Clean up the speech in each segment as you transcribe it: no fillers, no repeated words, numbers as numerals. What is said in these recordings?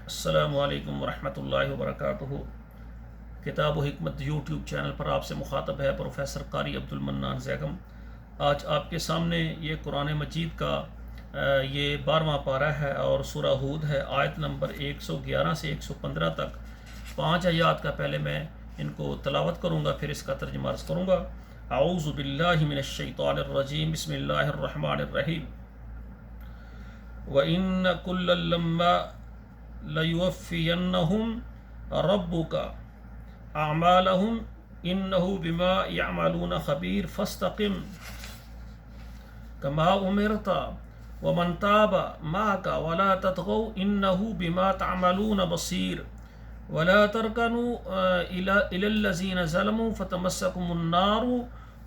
السلام علیکم ورحمۃ اللہ وبرکاتہ۔ کتاب و حکمت یوٹیوب چینل پر آپ سے مخاطب ہے پروفیسر قاری عبد المنان زیگم۔ آج آپ کے سامنے یہ قرآن مجید کا یہ 12واں پارہ ہے اور سورہ ہود ہے، آیت نمبر 111 سے 115 تک 5 آیات کا پہلے میں ان کو تلاوت کروں گا، پھر اس کا ترجمہ عرض کروں گا۔ اعوذ باللہ من الشیطان الرجیم، بسم اللہ الرحمن الرحیم۔ وَإِنَّ كُلًّا لَمَّا لَيُوَفِّيَنَّهُمْ رَبُّكَ أَعْمَالَهُمْ إِنَّهُ بِمَا يَعْمَلُونَ خَبِيرٌ فَاسْتَقِمْ كَمَا أُمِرْتَ وَمَنْ تَابَ مَعَكَ وَلَا تَطْغَوْا إِنَّهُ بِمَا تَعْمَلُونَ بَصِيرٌ وَلَا تَرْكَنُوا إِلَى الَّذِينَ ظَلَمُوا فَتَمَسَّكُمُ النَّارُ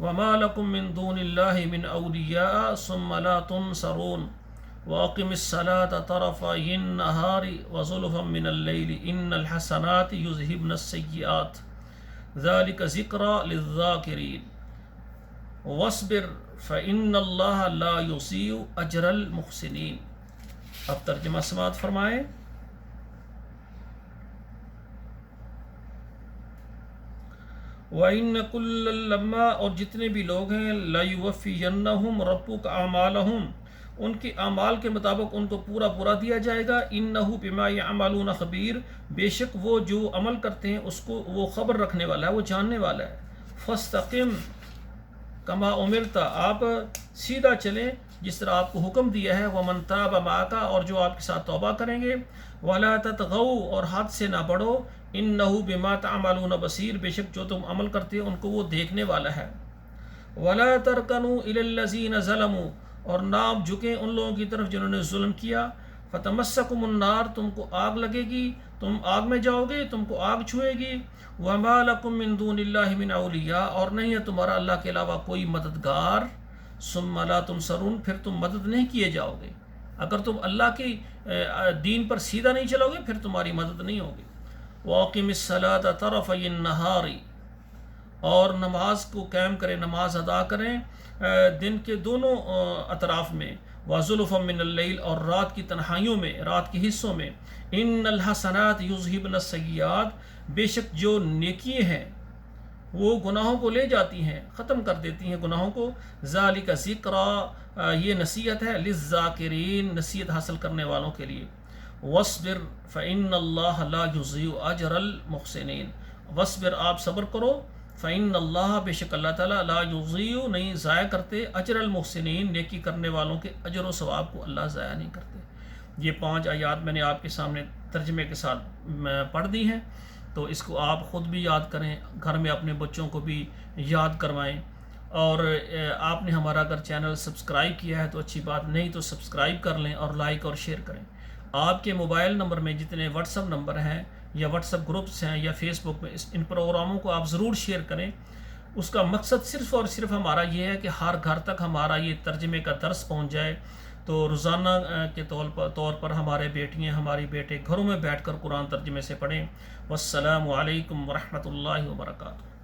وَمَا لَكُم مِّن دُونِ اللَّهِ مِنْ أَوْلِيَاءَ ثُمَّ لَا تُنصَرُونَ وَأَقِمِ الصَّلَاةَ طَرَفَيِ النَّهَارِ وَزُلَفًا مِّنَ اللَّيْلِ إِنَّ الْحَسَنَاتِ يُذْهِبْنَ السَّيِّئَاتِ ذَلِكَ ذِكْرَىٰ لِلذَّاكِرِينَ وَاصْبِرْ فَإِنَّ اللَّهَ لَا يُضِيعُ أَجْرَ الْمُحْسِنِينَ۔ اب ترجمہ سماعت فرمائیں۔ وَإِنَّ كُلًّا لَمَّا، اور جتنے بھی لوگ ہیں، لَيُوَفِّيَنَّهُمْ رَبُّكَ أَعْمَالَهُمْ، ان کے اعمال کے مطابق ان کو پورا دیا جائے گا۔ إِنَّهُ بِمَا يَعْمَلُونَ خَبِيرٌ، بے شک وہ جو عمل کرتے ہیں اس کو وہ خبر رکھنے والا ہے، وہ جاننے والا ہے۔ فَاسْتَقِمْ كَمَا أُمِرْتَ، آپ سیدھا چلیں جس طرح آپ کو حکم دیا ہے۔ وَمَنْ تَابَ مَعَكَ، اور جو آپ کے ساتھ توبہ کریں گے۔ وَلَا تَطْغَوْا، اور حد سے نہ بڑھو۔ إِنَّهُ بِمَا تَعْمَلُونَ بَصِيرٌ، بے شک جو تم عمل کرتے ہو ان کو وہ دیکھنے والا ہے۔ وَلَا تَرْكَنُوا إِلَى الَّذِينَ ظَلَمُوا، اور نہ آپ جھکیں ان لوگوں کی طرف جنہوں نے ظلم کیا۔ فَتَمَسَّكُمُ النَّارُ، تم کو آگ لگے گی، تم آگ میں جاؤ گے، تم کو آگ چھوئے گی۔ وَمَا لَكُم مِّن دُونِ اللَّهِ مِنْ أَوْلِيَاءَ، اور نہیں ہے تمہارا اللہ کے علاوہ کوئی مددگار۔ ثُمَّ لَا تُنصَرُونَ، پھر تم مدد نہیں کیے جاؤ گے۔ اگر تم اللہ کی دین پر سیدھا نہیں چلو گے پھر تمہاری مدد نہیں ہوگی۔ وَأَقِمِ الصَّلَاةَ طَرَفَيِ النَّهَارِ، اور نماز کو قائم کریں، نماز ادا کریں دن کے دونوں اطراف میں۔ وَزُلُفًا مِّنَ اللَّيْلِ، اور رات کی تنہائیوں میں، رات کے حصوں میں۔ إِنَّ الْحَسَنَاتِ يُذْهِبْنَ السَّيِّئَاتِ، بے شک جو نیکی ہیں وہ گناہوں کو لے جاتی ہیں، ختم کر دیتی ہیں گناہوں کو۔ ذَلِكَ ذِكْرَىٰ، یہ نصیحت ہے، لِلذَّاكِرِينَ، نصیحت حاصل کرنے والوں کے لیے۔ وَاصْبِرْ فَإِنَّ اللَّهَ لَا يُضِيعُ أَجْرَ الْمُحْسِنِينَ، وَاصْبِرْ، آپ صبر کرو۔ فَإِنَّ اللَّهَ، بے شک اللہ تعالیٰ، لَا يُضِيعُ، نہیں ضائع کرتے، أَجْرَ الْمُحْسِنِينَ، نیکی کرنے والوں کے اجر و ثواب کو اللہ ضائع نہیں کرتے۔ یہ 5 آیات میں نے آپ کے سامنے ترجمے کے ساتھ پڑھ دی ہیں، تو اس کو آپ خود بھی یاد کریں، گھر میں اپنے بچوں کو بھی یاد کروائیں۔ اور آپ نے ہمارا اگر چینل سبسکرائب کیا ہے تو اچھی بات، نہیں تو سبسکرائب کر لیں اور لائک اور شیئر کریں۔ آپ کے موبائل نمبر میں جتنے واٹس ایپ نمبر ہیں یا واٹس ایپ گروپس ہیں یا فیس بک میں، ان پروگراموں کو آپ ضرور شیئر کریں۔ اس کا مقصد صرف اور صرف ہمارا یہ ہے کہ ہر گھر تک ہمارا یہ ترجمے کا درس پہنچ جائے، تو روزانہ کے طور پر ہمارے بیٹیاں، ہمارے بیٹے گھروں میں بیٹھ کر قرآن ترجمے سے پڑھیں۔ والسلام علیکم ورحمۃ اللہ وبرکاتہ۔